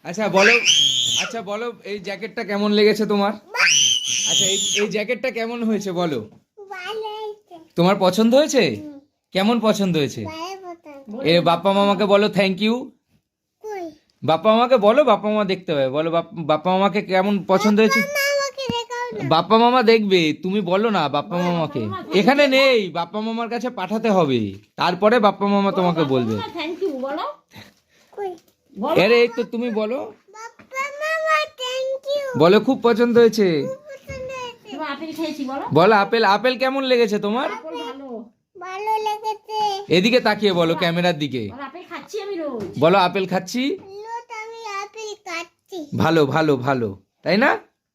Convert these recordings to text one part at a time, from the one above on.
আচ্ছা বলো, আচ্ছা বলো এই জ্যাকেটটা কেমন লেগেছে তোমার? আচ্ছা এই জ্যাকেটটা কেমন হয়েছে বলো? তোমার পছন্দ হয়েছে? কেমন পছন্দ হয়েছে? এ বাপ্পা মামাকে বলো থ্যাংক ইউ। বাপ্পা মামাকে বলো, বাপ্পা মামা দেখতে হবে, বলো বাপ্পা মামাকে কেমন পছন্দ হয়েছে। বাপ্পা মামা দেখবে, তুমি বলো না বাপ্পা মামাকে। এখানে নেই, বাপ্পা মামার কাছে পাঠাতে হবে, তারপরে বাপ্পা মামা তোমাকে বলবে। থ্যাংক ইউ বলো। আরে এই তো তুমি বলো, বলো খুব পছন্দ হয়েছে। তুমি আপেল খেয়েছি বলো। বলো আপেল, আপেল কেমন লেগেছে তোমার? আপেল ভালো। ভালো লেগেছে। এদিকে তাকিয়ে বলো, ক্যামেরার দিকে বলো আপেল খাচ্ছি আমি রোজ। বলো আপেল খাচ্ছি। লোট আমি আপেল কাটছি। ভালো ভালো ভালো, তাই না?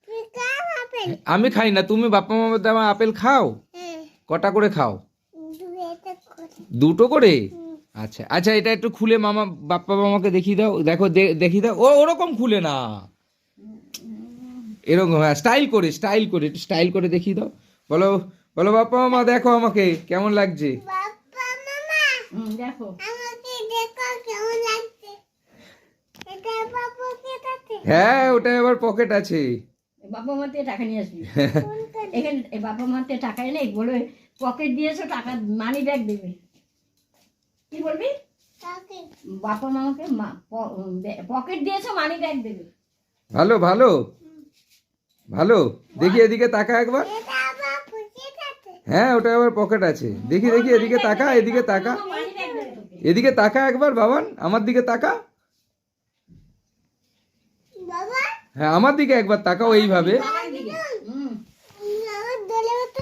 তুই কার আপেল? আমি খাই না, তুমি বাপ্পা মামা দেওয়া আপেল খাও। হ্যাঁ, কটা করে খাও? দুটো করে। দুটো করে? আচ্ছা আচ্ছা, এটা একটু খুলে মামা বাপ্পা মামাকে দেখিয়ে দাও, দেখো দেখিয়ে দাও। ও ওরকম খুলে না, এরকম হ্যাঁ, স্টাইল করে একটু স্টাইল করে দেখিয়ে দাও। বলো বলো বাপ্পা মামা দেখো আমাকে কেমন লাগছে। বাবা মামা দেখো। আমাকে দেখো কেমন লাগছে। এটা বাবু কে আছে? হ্যাঁ ওটা আবার পকেট আছে। বাবা মার থেকে টাকা নিয়ে আসবি এখানে। বাবা মার থেকে টাকা এনে বলবে পকেট দিয়েছো, টাকা মানি ব্যাগ দেবে। কি বলবি? কাকে? বাবা মামাকে পকেট দিয়েছো, মানি ব্যাগ দেবে। ভালো ভালো ভালো, দেখি এদিকে তাকা একবার। এটা বাবু কে আছে? হ্যাঁ ওটা আবার পকেট আছে, দেখি দেখি এদিকে তাকা, এদিকে তাকা, মানি ব্যাগ দেবে তোকে। এদিকে তাকা একবার বাবান, আমার দিকে তাকা। বাবা হ্যাঁ আমার দিকে একবার তাকাও এইভাবে। বাবার দিকে।